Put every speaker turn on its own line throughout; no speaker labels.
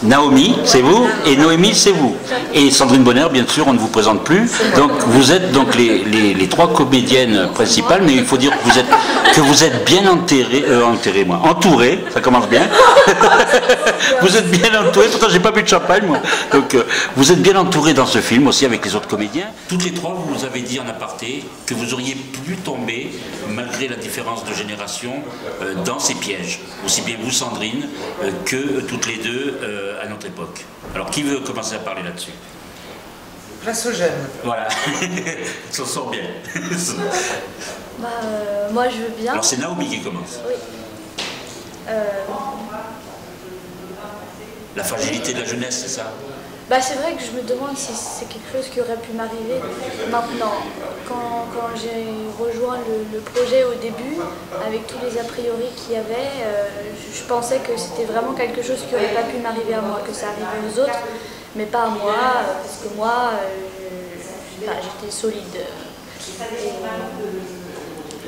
Naomi, c'est vous, et Noémie, c'est vous. Et Sandrine Bonner, bien sûr, on ne vous présente plus. Donc vous êtes donc les trois comédiennes principales, mais il faut dire que vous êtes bien entourées, ça commence bien. Vous êtes bien entourées, pourtant j'ai pas bu de champagne moi. Donc vous êtes bien entourées dans ce film aussi avec les autres comédiens. Toutes les trois, vous nous avez dit en aparté que vous auriez pu tomber, malgré la différence de génération, dans ces pièges. Aussi bien vous, Sandrine, que toutes les deux à notre époque. Alors qui veut commencer à parler là-dessus?
Place aux jeunes.
Voilà, ils s'en sort bien.
Moi je veux bien.
Alors c'est Naomi qui commence.
Oui.
La fragilité de la jeunesse, c'est ça?
C'est vrai que je me demande si c'est quelque chose qui aurait pu m'arriver maintenant. Quand j'ai rejoint le projet au début, avec tous les a priori qu'il y avait, je pensais que c'était vraiment quelque chose qui n'aurait pas pu m'arriver à moi, que ça arrivait aux autres, mais pas à moi, parce que moi, j'étais solide.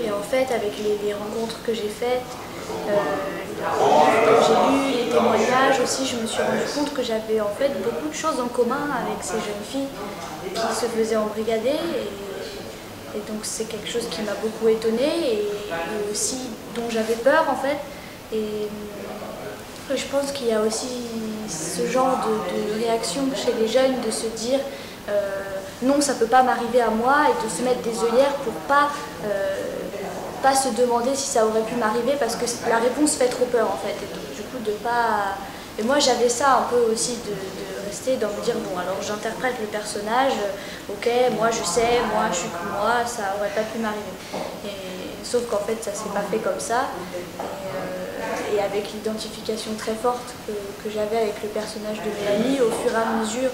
Et en fait, avec les rencontres que j'ai faites, que j'ai lu les témoignages aussi, je me suis rendu compte que j'avais en fait beaucoup de choses en commun avec ces jeunes filles qui se faisaient embrigader, et donc c'est quelque chose qui m'a beaucoup étonnée et aussi dont j'avais peur en fait. Et je pense qu'il y a aussi ce genre de réaction chez les jeunes, de se dire non, ça peut pas m'arriver à moi, et de se mettre des œillères pour pas se demander si ça aurait pu m'arriver, parce que la réponse fait trop peur en fait, et donc, du coup de pas... Et moi j'avais ça un peu aussi de rester dans me dire bon, alors j'interprète le personnage, ok, moi je sais, moi je suis comme moi, ça aurait pas pu m'arriver. Sauf qu'en fait ça s'est pas fait comme ça, et avec l'identification très forte que j'avais avec le personnage de Mélanie, au fur et à mesure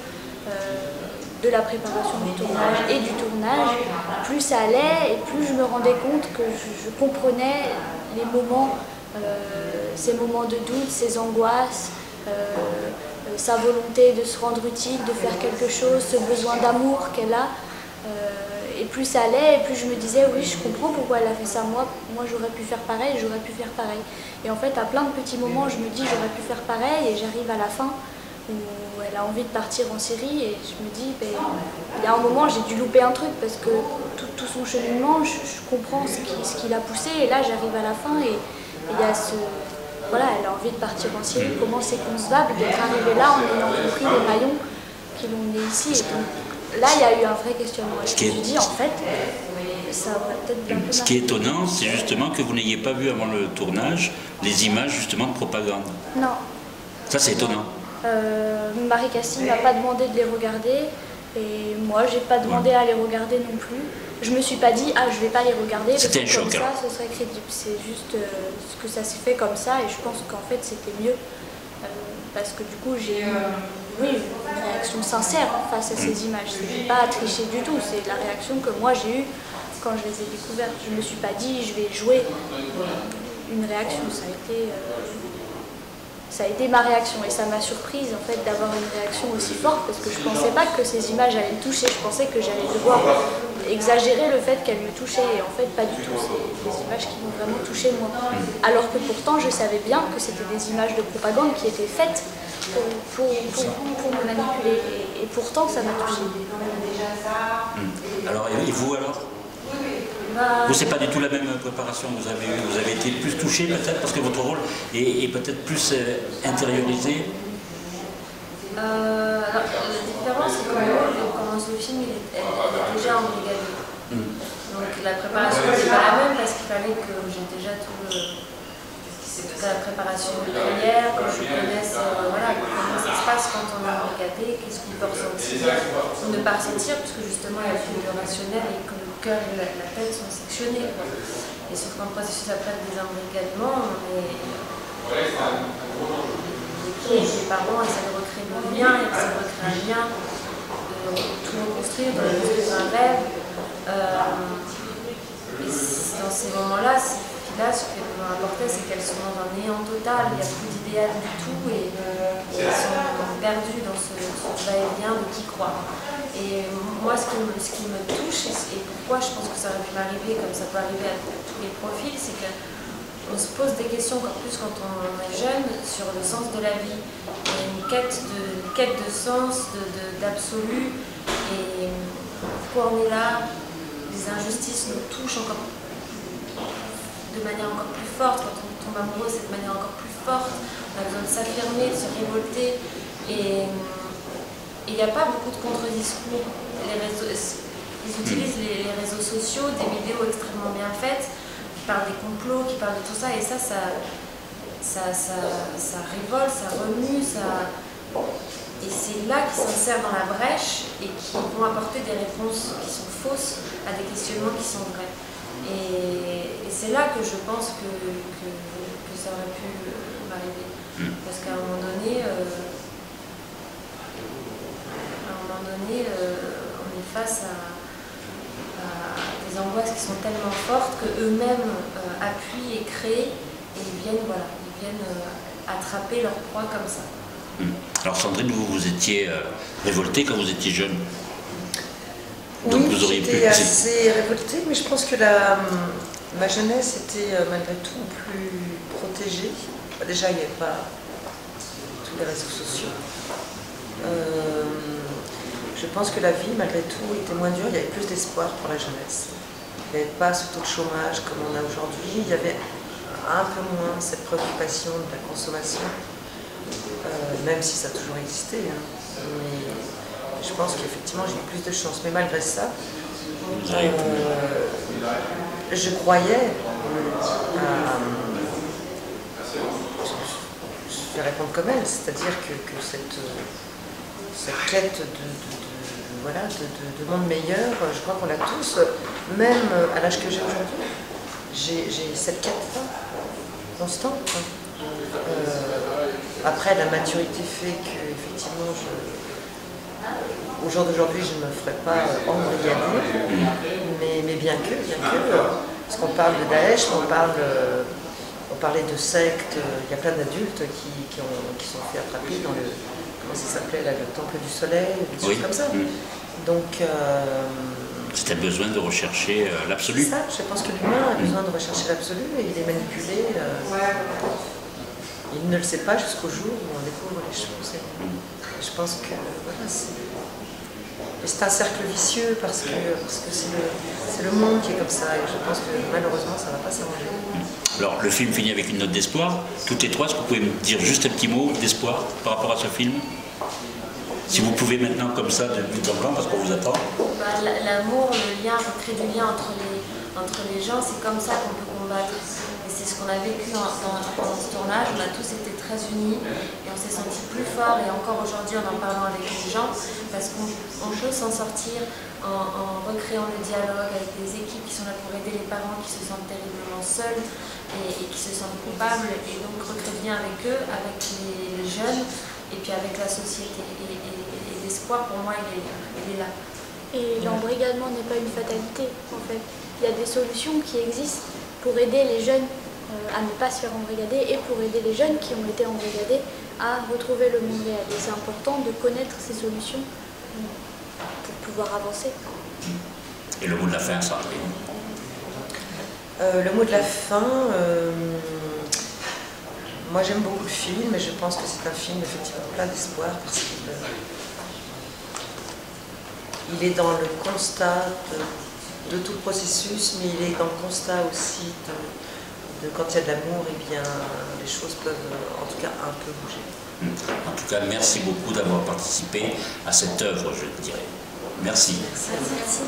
de la préparation du tournage et du tournage, plus ça allait et plus je me rendais compte que je comprenais les moments, ces moments de doute, ces angoisses, sa volonté de se rendre utile, de faire quelque chose, ce besoin d'amour qu'elle a. Et plus ça allait, et plus je me disais oui, je comprends pourquoi elle a fait ça, moi j'aurais pu faire pareil, j'aurais pu faire pareil. Et en fait à plein de petits moments je me dis j'aurais pu faire pareil, et j'arrive à la fin où elle a envie de partir en Syrie, et je me dis il y a un moment j'ai dû louper un truc, parce que tout son cheminement, je comprends ce qui l'a poussé, et là j'arrive à la fin et il y a ce... Voilà, elle a envie de partir en Syrie, comment c'est concevable d'être arrivé là en ayant compris les maillons qui l'ont mené ici. Et donc là il y a eu un vrai questionnement, et je me suis dit en fait ça aurait peut-être bien pu.
Ce qui est étonnant, c'est justement que vous n'ayez pas vu avant le tournage les images justement de propagande.
Non.
Ça c'est étonnant.
Marie-Cassie m'a pas demandé de les regarder, et moi j'ai pas demandé à les regarder non plus. Je me suis pas dit je vais pas les regarder,
c'était un choc,
comme ça ce serait crédible. C'est juste ce que ça s'est fait comme ça, et je pense qu'en fait c'était mieux, parce que du coup j'ai eu une réaction sincère face à ces images. C'était pas triché du tout, c'est la réaction que moi j'ai eue quand je les ai découvertes. Je me suis pas dit je vais jouer une réaction, ça a été ma réaction, et ça m'a surprise en fait d'avoir une réaction aussi forte, parce que je pensais pas que ces images allaient me toucher, je pensais que j'allais devoir exagérer le fait qu'elles me touchaient, et en fait pas du tout, c'est des images qui m'ont vraiment touché moi. Alors que pourtant je savais bien que c'était des images de propagande qui étaient faites pour me manipuler, et pourtant ça m'a touchée.
Alors et vous alors? Vous, c'est pas du tout la même préparation que vous avez eue. Vous avez été plus touché peut-être parce que votre rôle est peut-être plus intériorisé.
La différence, c'est que quand on commence le film, elle est déjà embrigadée. Donc la préparation n'est pas la même, parce qu'il fallait que j'ai déjà toute la préparation de première, que je connaisse comment ça se passe quand on est embrigadé, qu'est-ce qu'on peut ressentir ou ne pas ressentir, puisque justement il y a plus de rationnel et que le cœur et la tête sont sectionnés. Et sauf qu'en processus après le désembrigadement, on est les parents essaient de recréer le lien, et essaient de recréer un lien, de tout reconstruire, de reconstruire un rêve. Et dans ces moments-là, il n'y a plus d'idéal du tout et ils sont perdus dans ce va-et-vient de qui croit. Et moi, ce qui me touche et pourquoi je pense que ça aurait pu m'arriver comme ça peut arriver à tous les profils, c'est qu'on se pose des questions encore plus quand on est jeune sur le sens de la vie. Il y a une quête de sens, d'absolu et pourquoi on est là. Les injustices nous touchent encore de manière encore plus forte. Quand on tombe amoureux, c'est de manière encore plus forte. On a besoin de s'affirmer, de se révolter. Et il n'y a pas beaucoup de contre-discours. Ils utilisent les réseaux sociaux, des vidéos extrêmement bien faites, qui parlent des complots, qui parlent de tout ça. Et ça révolte, ça remue, et c'est là qu'ils s'insèrent dans la brèche et qui vont apporter des réponses qui sont fausses à des questionnements qui sont vrais. Et c'est là que je pense que ça aurait pu m'arriver. Parce qu'à un moment donné, on est face à des angoisses qui sont tellement fortes qu'eux-mêmes appuient et créent et ils viennent attraper leur proie comme ça.
Alors Sandrine, vous étiez révoltée quand vous étiez jeune. Donc
oui,
vous auriez pu...
j'étais assez révoltée, mais je pense que ma jeunesse était malgré tout plus protégée. Déjà, il n'y avait pas tous les réseaux sociaux. Je pense que la vie, malgré tout, était moins dure. Il y avait plus d'espoir pour la jeunesse. Il n'y avait pas ce taux de chômage comme on a aujourd'hui. Il y avait un peu moins cette préoccupation de la consommation, même si ça a toujours existé. Hein. Mais je pense qu'effectivement, j'ai eu plus de chance. Mais malgré ça, je croyais je vais répondre comme elle, c'est-à-dire que cette quête de monde meilleur, je crois qu'on l'a tous, même à l'âge que j'ai aujourd'hui. J'ai cette quête-là, constante. Après, la maturité fait que, effectivement, au jour d'aujourd'hui, je ne me ferai pas embrigader, mais bien que, parce qu'on parle de Daesh, on parlait de sectes, il y a plein d'adultes qui sont fait attraper dans le, comment ça s'appelait là, le temple du soleil, des choses comme ça. Donc,
c'était besoin de rechercher l'absolu.
C'est ça, je pense que l'humain a besoin de rechercher l'absolu et il est manipulé. Il ne le sait pas jusqu'au jour où on découvre les choses. Et je pense que voilà, c'est un cercle vicieux parce que c'est le monde qui est comme ça et je pense que malheureusement ça ne va pas s'arranger.
Alors le film finit avec une note d'espoir. Toutes les trois, est-ce que vous pouvez me dire juste un petit mot d'espoir par rapport à ce film? Si vous pouvez maintenant comme ça, de but en blanc, parce qu'on vous attend.
L'amour, le lien, recréer du lien entre les gens, c'est comme ça qu'on peut combattre. Et c'est ce qu'on a vécu dans ce tournage. On a tous été très unis et on s'est sentis plus forts. Et encore aujourd'hui, en parlant avec les gens, parce qu'on peut s'en sortir en recréant le dialogue avec des équipes qui sont là pour aider les parents qui se sentent terriblement seuls et qui se sentent coupables. Et donc recréer du lien avec eux, avec les jeunes et puis avec la société. Et l'espoir, pour moi, il est là.
Et l'embrigadement n'est pas une fatalité, en fait. Il y a des solutions qui existent pour aider les jeunes à ne pas se faire embrigader et pour aider les jeunes qui ont été embrigadés à retrouver le monde réel. Et c'est important de connaître ces solutions pour pouvoir avancer.
Et le mot de la fin, Sandrine?
Le mot de la fin, moi j'aime beaucoup le film et je pense que c'est un film effectivement plein d'espoir parce qu'il est dans le constat de tout le processus, mais il est dans le constat aussi de quand il y a de l'amour, et bien les choses peuvent en tout cas un peu bouger.
En tout cas, merci beaucoup d'avoir participé à cette œuvre, je dirais. Merci.
Merci.